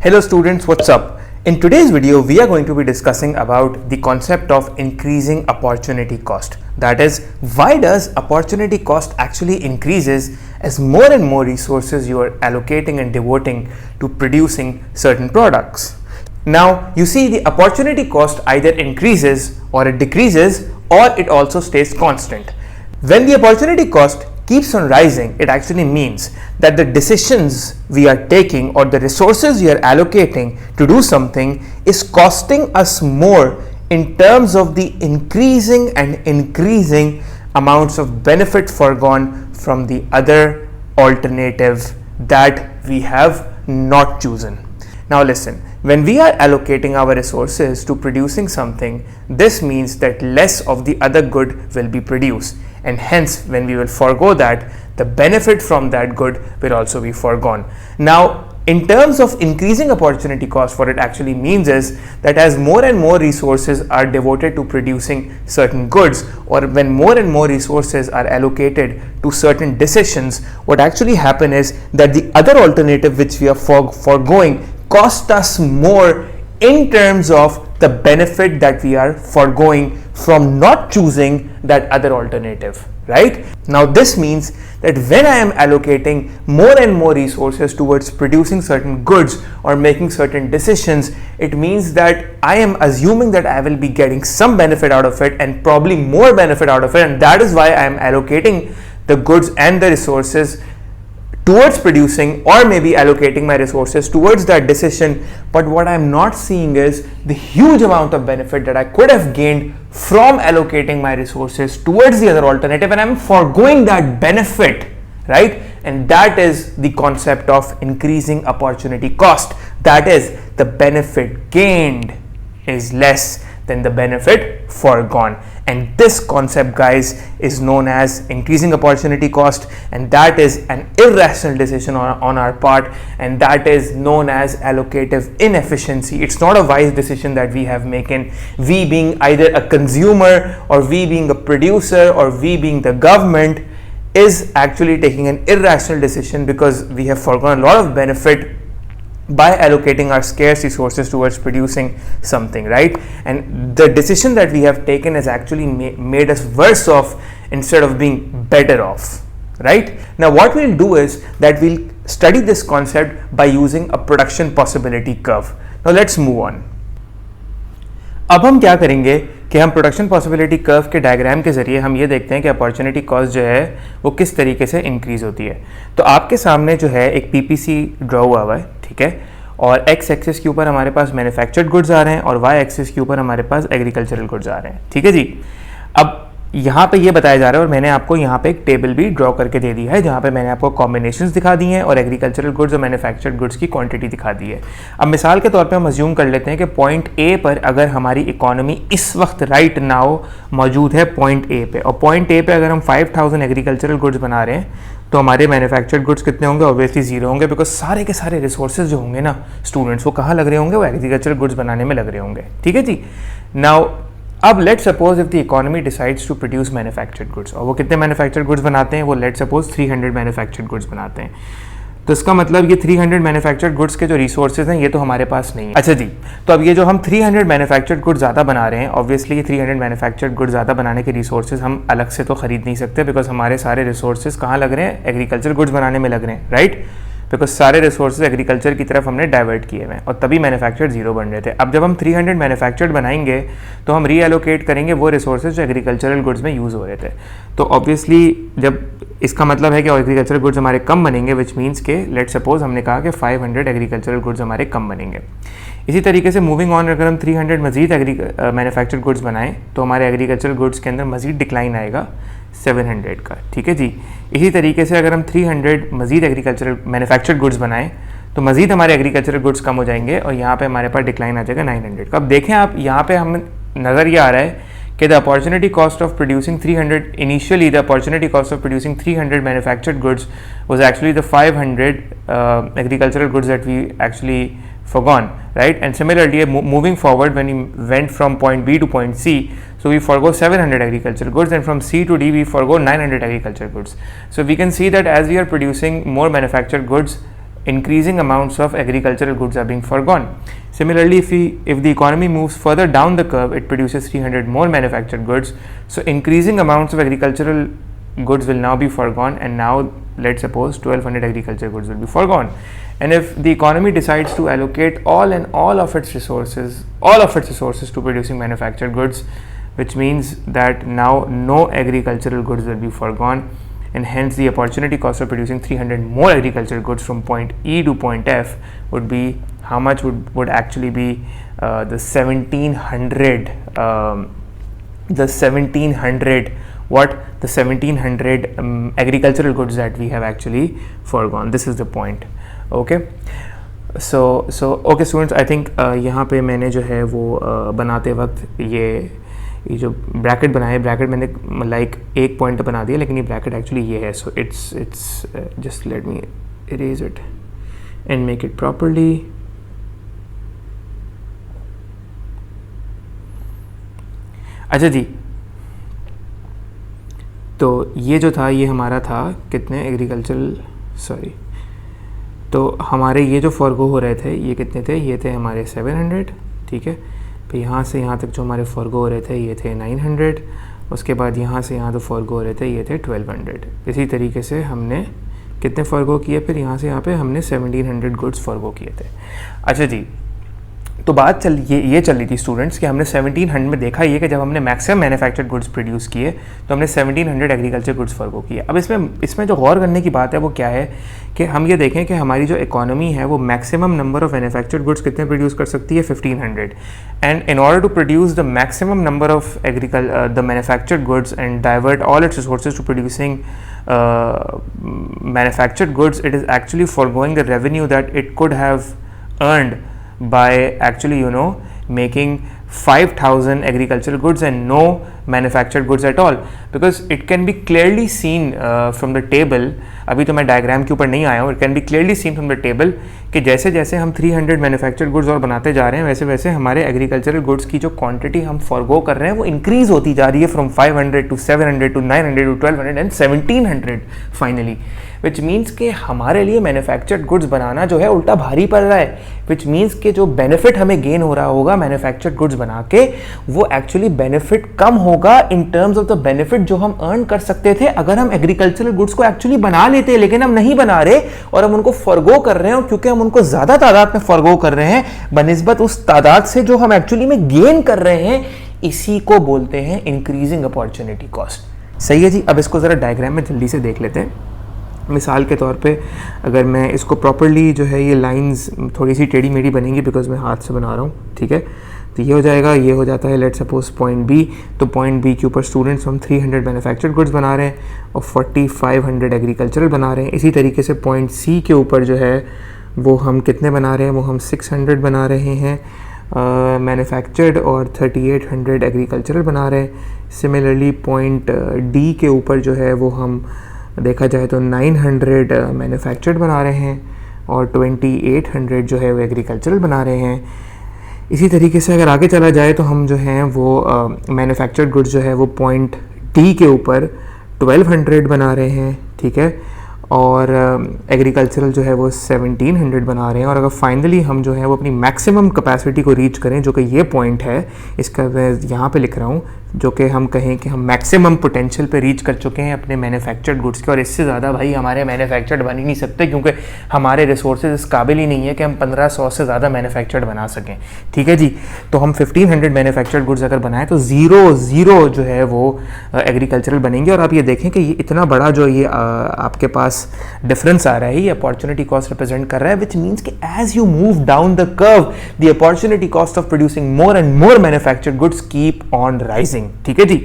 Hello students, what's up? In today's video, we are going to be discussing about the concept of increasing opportunity cost. That is, why does opportunity cost actually increases as more and more resources you are allocating and devoting to producing certain products. Now, you see the opportunity cost either increases or it decreases or it also stays constant. When the opportunity cost keeps on rising, it actually means that the decisions we are taking or the resources we are allocating to do something is costing us more in terms of the increasing amounts of benefit foregone from the other alternative that we have not chosen. Now listen, when we are allocating our resources to producing something, this means that less of the other good will be produced, and hence when we will forego that, the benefit from that good will also be foregone. Now, in terms of increasing opportunity cost, what it actually means is that as more and more resources are devoted to producing certain goods, or when more and more resources are allocated to certain decisions, what actually happens is that the other alternative which we are foregoing cost us more in terms of the benefit that we are foregoing from not choosing that other alternative, right? Now this means that when I am allocating more and more resources towards producing certain goods or making certain decisions, it means that I am assuming that I will be getting some benefit out of it and probably more benefit out of it, and that is why I am allocating the goods and the resources towards producing, or maybe allocating my resources towards that decision. But what I'm not seeing is the huge amount of benefit that I could have gained from allocating my resources towards the other alternative, and I'm foregoing that benefit, right? And that is the concept of increasing opportunity cost. That is, the benefit gained is less than the benefit foregone, and this concept, guys, is known as increasing opportunity cost, and that is an irrational decision on our part, and that is known as allocative inefficiency. It's not a wise decision that we have making, we being either a consumer or we being a producer or we being the government is actually taking an irrational decision because we have foregone a lot of benefit by allocating our scarce resources towards producing something, right? And the decision that we have taken has actually made us worse off instead of being better off, right? Now what we'll do is that we'll study this concept by using a production possibility curve. Now let's move on. अब हम क्या करेंगे कि हम production possibility curve के diagram के ज़रिए हम ये देखते हैं कि अपॉर्चुनिटी कॉस्ट जो है वो किस तरीके से इंक्रीज़ होती है। तो आपके सामने जो है एक पीपीसी ड्रॉ हुआ है, ठीक है, और एक्स एक्सिस के ऊपर हमारे पास मैन्युफैक्चर्ड गुड्स आ रहे हैं और वाई एक्सिस के ऊपर हमारे पास एग्रीकल्चरल गुड्स आ रहे हैं, ठीक है जी। अब यहाँ पे ये बताया जा रहा है और मैंने आपको यहाँ पे एक टेबल भी ड्रॉ करके दे दी है जहाँ पे मैंने आपको कॉम्बिनेशंस दिखा दी हैं और एग्रीकल्चरल गुड्स और मैन्युफैक्चर्ड गुड्स की क्वांटिटी दिखा दी है। अब मिसाल के तौर पे हम अज्यूम कर लेते हैं कि पॉइंट ए पर अगर हमारी इकोनॉमी इस वक्त राइट नाउ मौजूद है पॉइंट ए पे, और पॉइंट ए पे अगर हम 5000 एग्रीकल्चरल गुड्स बना रहे हैं तो हमारे मैन्युफैक्चर्ड गुड्स कितने होंगे? ऑब्वियसली जीरो होंगे, बिकॉज सारे के सारे रिसोर्सेज जो होंगे ना स्टूडेंट्स, वो कहाँ लग रहे होंगे? वो एग्रीकल्चरल गुड्स बनाने में लग रहे होंगे, ठीक है जी। नाउ अब let's suppose if the economy decides to produce manufactured goods, और वो कितने मैन्युफैक्चर्ड गुड्स बनाते हैं? वो लेट्स सपोज 300 मैन्युफैक्चर्ड गुड्स बनाते हैं। तो इसका मतलब ये 300 मैन्युफैक्चर्ड गुड्स के जो रिसोर्सेज हैं ये तो हमारे पास नहीं है। अच्छा जी, तो अब ये जो हम 300 मैन्युफैक्चर्ड गुड्स ज़्यादा बना रहे हैं, ऑब्वियसली ये 300 मैन्युफैक्चर्ड गुड्स ज़्यादा बनाने के रिसोर्सेज हम अलग से तो खरीद नहीं सकते, बिकॉज हमारे सारे रिसोर्सेज कहाँ लग रहे हैं? एग्रीकल्चर गुड्स बनाने में लग रहे हैं, राइट? बिकॉज सारे रिसोर्सेज एग्रीकल्चर की तरफ हमने डाइवर्ट किए हुए हैं और तभी मैन्युफैक्चर्ड जीरो बन रहे थे। अब जब हम 300 मैन्युफैक्चर्ड बनाएंगे तो हम रीएलोकेट करेंगे वो रिसोर्सेज जो एग्रीकल्चरल गुड्स में यूज़ हो रहे थे। तो ऑब्वियसली जब इसका मतलब है कि एग्रीकल्चरल गुड्स हमारे कम बनेंगे, विच मीन्स के लेट सपोज हमने कहा कि 500 एग्रीकल्चरल गुड्स हमारे कम बनेंगे। इसी तरीके से मूविंग ऑन, अगर हम 300 मजीद मैन्युफैक्चर्ड गुड्स बनाएं तो हमारे एग्रीकल्चरल गुड्स के अंदर मजीद डिक्लाइन आएगा 700 का, ठीक है जी। इसी तरीके से अगर हम 300 मजीद एग्रीकल्चरल मैन्युफैक्चर्ड गुड्स बनाएं तो मजीद हमारे एग्रीकल्चरल गुड्स कम हो जाएंगे और यहाँ पे हमारे पास डिक्लाइन आ जाएगा 900 का। अब देखें आप, यहाँ पे हमें नज़र ये आ रहा है कि the opportunity cost of producing 300 initially the opportunity cost of producing 300 manufactured goods was actually the 500 agricultural goods that we actually forgone, right? And similarly moving forward, when we went from point B to point C, so we forgo 700 agricultural goods, and from C to D we forgo 900 agricultural goods. So we can see that as we are producing more manufactured goods increasing amounts of agricultural goods are being foregone. Similarly, if the economy moves further down the curve, it produces 300 more manufactured goods. So increasing amounts of agricultural goods will now be foregone, and now let's suppose 1200 agricultural goods will be foregone. And if the economy decides to allocate all of its resources to producing manufactured goods, which means that now no agricultural goods will be foregone, and hence the opportunity cost of producing 300 more agricultural goods from point E to point F would be how much would actually be the 1700 agricultural goods that we have actually foregone. This is the point. Okay, so okay students, I think यहाँ पे मैंने जो है वो बनाते वक्त ये जो ब्रैकेट बनाए, ब्रैकेट मैंने लाइक एक पॉइंट बना दिया, लेकिन ये ब्रैकेट एक्चुअली ये है. So it's just let me erase it and make it properly. अच्छा जी, तो ये जो था ये हमारा था कितने एग्रीकल्चरल, सॉरी, तो हमारे ये जो फॉरगो हो रहे थे ये कितने थे, ये थे हमारे 700. ठीक है, फिर यहाँ से यहाँ तक जो हमारे फॉरगो हो रहे थे ये थे 900. उसके बाद यहाँ से यहाँ तो फॉरगो हो रहे थे ये थे 1200. इसी तरीके से हमने कितने फॉरगो किए, फिर यहाँ से यहाँ पे हमने 1700 गुड्स फॉरगो किए थे. अच्छा जी, तो बात ये चल रही थी स्टूडेंट्स कि हमने 1700 में देखा ये कि जब हमने मैक्सिमम मैन्युफैक्चर्ड गुड्स प्रोड्यूस किए तो हमने 1700 एग्रीकल्चर गुड्स फॉरगो किए. अब इसमें जो गौर करने की बात है वो क्या है कि हम ये देखें कि हमारी जो इकोनॉमी है वो maximum number of manufactured goods कितने प्रोड्यूस कर सकती है, 1500. And in order to produce the maximum number of the manufactured goods and divert all its resources to producing manufactured goods, it is actually foregoing the revenue that it could have earned by actually making 5000 agricultural goods and no manufactured goods at all, because it can be clearly seen from the table. अभी तो मैं diagram के ऊपर नहीं आया हूँ. It can be clearly seen from the table कि जैसे जैसे हम 300 मैन्युफैक्चर्ड गुड्स और बनाते जा रहे हैं वैसे वैसे हमारे एग्रीकल्चरल गुड्स की जो क्वांटिटी हम फॉरगो कर रहे हैं वो इंक्रीज होती जा रही है from 500 to 700 to 900 to 1200 and 1700 finally, which means कि हमारे लिए मैन्युफैक्चर्ड गुड्स बनाना जो है उल्टा भारी पड़ रहा है. विच मीन्स कि जो बेनिफिट हमें गेन हो रहा होगा मैन्युफैक्चर्ड गुड्स बना के वो एक्चुअली बेनिफिट कम होगा in terms of the benefit जो हम अर्न कर सकते थे अगर हम एग्रीकल्चरल गुड्स को एक्चुअली बना लेते. लेकिन हम नहीं बना रहे और हम उनको फॉरगो कर रहे हैं, और क्योंकि हम उनको ज्यादा तादाद में फॉरगो कर रहे हैं बनिस्बत उस तादाद से जो हम एक्चुअली में गेन कर रहे हैं, इसी को बोलते हैं इंक्रीजिंग अपॉर्चुनिटी कॉस्ट. सही है जी. अब इसको जरा डायग्राम में जल्दी से देख लेते हैं. मिसाल के तौर पे अगर मैं इसको प्रॉपर्ली जो है ये लाइंस थोड़ी सी टेढ़ी मेढ़ी बनेंगी बिकॉज मैं हाथ से बना रहा हूँ. ठीक है, तो ये हो जाएगा, ये हो जाता है लेट सपोज पॉइंट बी. तो पॉइंट बी के ऊपर स्टूडेंट्स हम 300 मैन्युफैक्चर्ड गुड्स बना रहे हैं और 4500 एग्रीकल्चरल बना रहे हैं. इसी तरीके से पॉइंट सी के ऊपर जो है वो हम कितने बना रहे हैं, वो हम 600 बना रहे हैं मैन्युफैक्चर्ड और 3800 एग्रीकल्चरल बना रहे हैं. सिमिलरली पॉइंट डी के ऊपर जो है वो हम देखा जाए तो 900 मैन्युफैक्चर्ड बना रहे हैं और 2800 जो है वो एग्रीकल्चरल बना रहे हैं. इसी तरीके से अगर आगे चला जाए तो हम जो हैं वो मैन्युफैक्चर्ड गुड्स जो है वो पॉइंट डी के ऊपर 1200 बना रहे हैं. ठीक है, और एग्रीकल्चरल जो है वो 1700 बना रहे हैं. और अगर फाइनली हम जो है वो अपनी मैक्सिमम कैपेसिटी को रीच करें, जो कि ये पॉइंट है, इसका मैं यहाँ पे लिख रहा हूँ, जो कि हम कहें कि हम मैक्सिमम पोटेंशियल पे रीच कर चुके हैं अपने मैन्युफैक्चर्ड गुड्स के, और इससे ज़्यादा भाई हमारे मैन्युफैक्चर्ड बन ही नहीं सकते क्योंकि हमारे रिसोर्सेज इस काबिल ही नहीं है कि हम 1500 से ज़्यादा मैन्युफैक्चर्ड बना सकें. ठीक है जी, तो हम 1500 मैन्युफैक्चर्ड गुड्स अगर बनाएं तो ज़ीरो जो है वो एग्रीकल्चरल बनेंगे. और आप ये देखें कि ये इतना बड़ा जो ये आपके पास डिफरेंस आ रहा है, ये अपॉर्चुनिटी कॉस्ट रिप्रेजेंट कर रहा है, विच मीन्स कि as you move down the curve the opportunity cost of producing more and more manufactured goods keep on rising. ठीक है जी,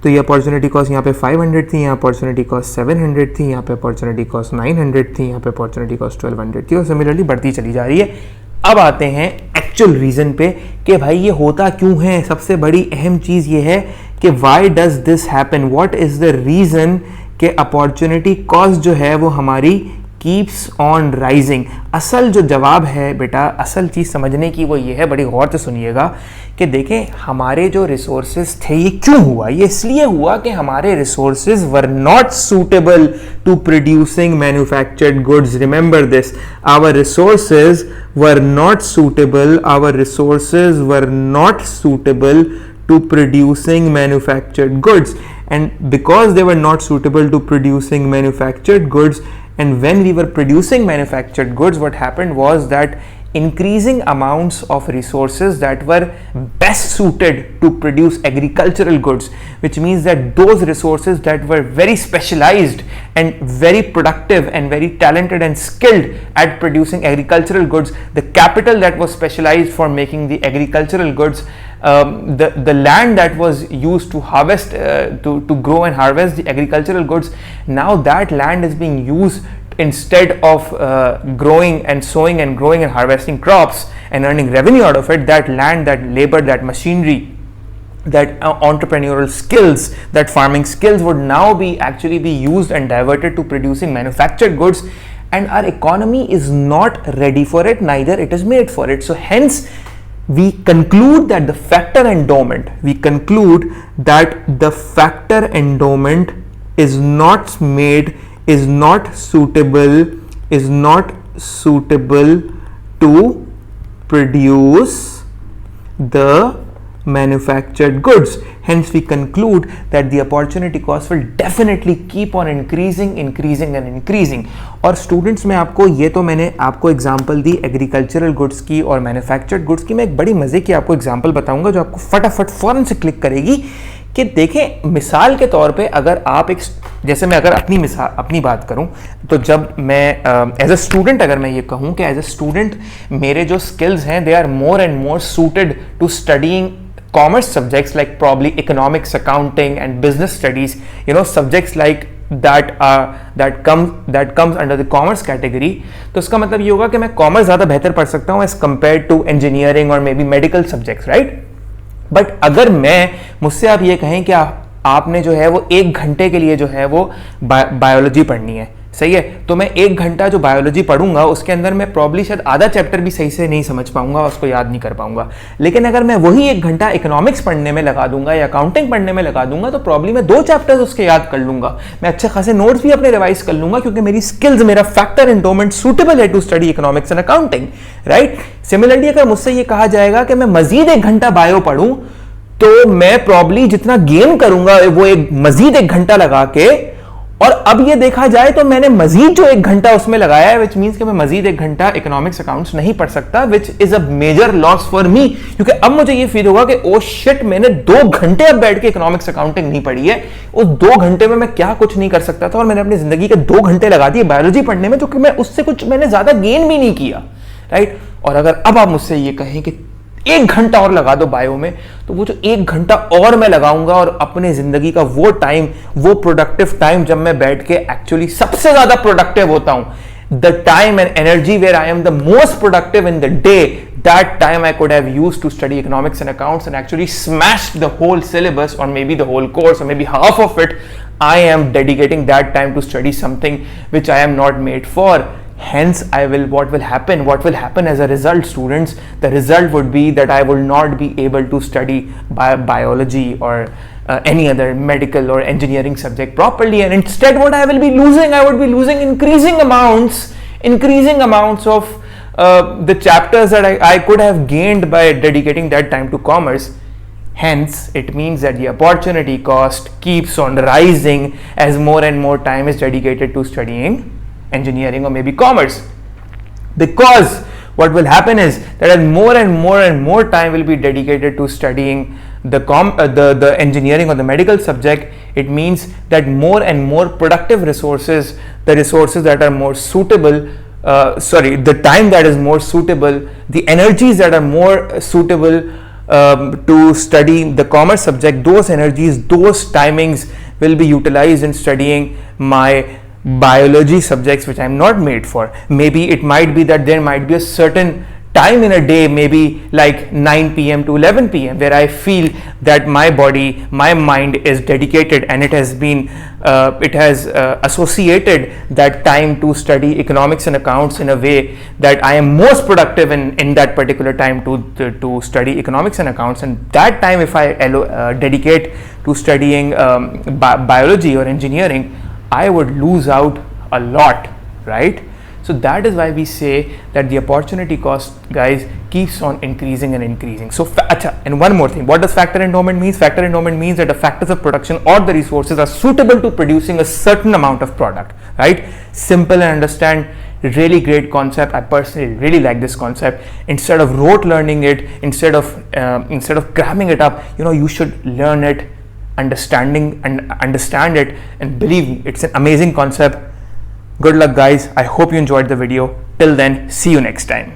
तो ये अपॉर्चुनिटी कॉस्ट यहाँ पे 500 थी, यहाँ अपॉर्चुनिटी कॉस्ट 700 थी, यहाँ पे अपॉर्चुनिटी कॉस्ट 900 थी, यहाँ पे अपॉर्चुनिटी कॉस्ट 1200 थी, और सिमिलरली बढ़ती चली जा रही है. अब आते हैं एक्चुअल रीजन पे कि भाई ये होता क्यों है. सबसे बड़ी अहम चीज ये है कि why does this happen, what is the reason कि अपॉर्चुनिटी कॉस्ट जो है वो हमारी keeps on rising. असल जो जवाब है बेटा, असल चीज़ समझने की वो ये है, बड़ी गौर से सुनिएगा कि देखें हमारे जो रिसोर्सेज थे ये क्यों हुआ. ये इसलिए हुआ कि हमारे resources were not suitable to producing manufactured goods. Remember this, our resources were not suitable, our resources were not suitable to producing manufactured goods, and because they were not suitable to producing manufactured goods, and when we were producing manufactured goods, what happened was that increasing amounts of resources that were best suited to produce agricultural goods, which means that those resources that were very specialized and very productive and very talented and skilled at producing agricultural goods, the capital that was specialized for making the agricultural goods, the land that was used to harvest, to grow and harvest the agricultural goods, now that land is being used instead of growing and sowing and growing and harvesting crops and earning revenue out of it. That land, that labor, that machinery, that entrepreneurial skills, that farming skills would now be actually be used and diverted to producing manufactured goods, and our economy is not ready for it, neither it is made for it. So hence we conclude that the factor endowment, is not made, is not suitable to produce the manufactured goods. Hence we conclude that the opportunity cost will definitely keep on increasing and increasing. और students में आपको ये तो मैंने आपको example दी agricultural goods की और manufactured goods की. मैं एक बड़ी मजे की आपको एग्जांपल बताऊंगा जो आपको फटाफट फौरन से क्लिक करेगी कि देखें मिसाल के तौर पे अगर आप एक, जैसे मैं अगर अपनी बात करूं तो जब मैं एज अ स्टूडेंट अगर मैं ये कहूं कि एज अ स्टूडेंट मेरे जो स्किल्स हैं they are more and more suited to studying commerce subjects like probably economics, accounting and business studies, subjects like that comes under the commerce category. तो इसका मतलब ये होगा कि मैं कॉमर्स ज़्यादा बेहतर पढ़ सकता हूँ as compared to engineering और maybe medical subjects, right? But अगर मुझसे आप ये कहें कि आपने जो है वो 1 घंटे के लिए जो है वो बायोलॉजी पढ़नी है, सही है, तो मैं 1 घंटा जो बायोलॉजी पढ़ूंगा उसके अंदर मैं प्रॉब्ली शायद आधा चैप्टर भी सही से नहीं समझ पाऊंगा, उसको याद नहीं कर पाऊंगा. लेकिन अगर मैं वही 1 घंटा इकोनॉमिक्स पढ़ने में लगा दूंगा या अकाउंटिंग पढ़ने में लगा दूंगा तो प्रॉब्ली मैं 2 चैप्टर्स उसके याद कर लूंगा, मैं अच्छे खासे नोट्स भी अपने रिवाइज कर लूंगा क्योंकि मेरी स्किल्स, मेरा फैक्टर एंडोमेंट सूटेबल है to study economics and accounting, right. Similarly अगर मुझसे ये कहा जाएगा कि मैं मजीद 1 घंटा बायो पढ़ूं तो मैं प्रॉब्ली जितना गेन करूंगा वो मजीद 1 घंटा लगा के, और अब ये देखा जाए तो मैंने मजीद जो 1 घंटा उसमें लगाया है, विच मीन्स कि मैं मजीद 1 घंटा इकोनॉमिक्स अकाउंट्स नहीं पढ़ सकता, which is a major loss for me, क्योंकि अब मुझे ये फील होगा कि ओ शिट मैंने 2 घंटे अब बैठ के इकोनॉमिक्स अकाउंटिंग नहीं पढ़ी है, उस 2 घंटे में मैं क्या कुछ नहीं कर सकता था और मैंने अपनी जिंदगी के 2 घंटे लगा दिए बायोलॉजी पढ़ने में, जो कि मैं उससे कुछ मैंने ज्यादा गेन भी नहीं किया, राइट. और अगर अब आप मुझसे ये कहें कि 1 घंटा और लगा दो बायो में, तो वो जो 1 घंटा और मैं लगाऊंगा और अपने जिंदगी का वो टाइम, वो प्रोडक्टिव टाइम जब मैं बैठ के एक्चुअली सबसे ज्यादा प्रोडक्टिव होता हूं, the time and energy where I am the most productive in the day, that time I could have used to study economics and accounts and actually smashed the whole syllabus or maybe the whole course or maybe half of it. I am dedicating that time to study something which I am not made for. Hence what will happen as a result, students? The result would be that I will not be able to study biology or any other medical or engineering subject properly, and instead what I would be losing increasing amounts of the chapters that I could have gained by dedicating that time to commerce. Hence it means that the opportunity cost keeps on rising as more and more time is dedicated to studying engineering or maybe commerce, because what will happen is that as more and more time will be dedicated to studying the engineering or the medical subject, it means that more and more productive resources, the resources that are more suitable, the time that is more suitable, the energies that are more suitable to study the commerce subject, those energies, those timings will be utilized in studying my biology subjects which I am not made for. Maybe it might be that there might be a certain time in a day, maybe like 9 p.m. to 11 p.m., where I feel that my body, my mind is dedicated, and it has associated that time to study economics and accounts in a way that I am most productive in that particular time to study economics and accounts. And that time, if I dedicate to studying biology or engineering, I would lose out a lot, right? So that is why we say that the opportunity cost, guys, keeps on increasing and increasing. So, and one more thing, what does factor endowment means? Factor endowment means that the factors of production or the resources are suitable to producing a certain amount of product, right? Simple and understand, really great concept. I personally really like this concept. Instead of rote learning it, instead of cramming it up, you should learn it, understand it, and believe me, it's an amazing concept. Good luck, guys. I hope you enjoyed the video. Till then, see you next time.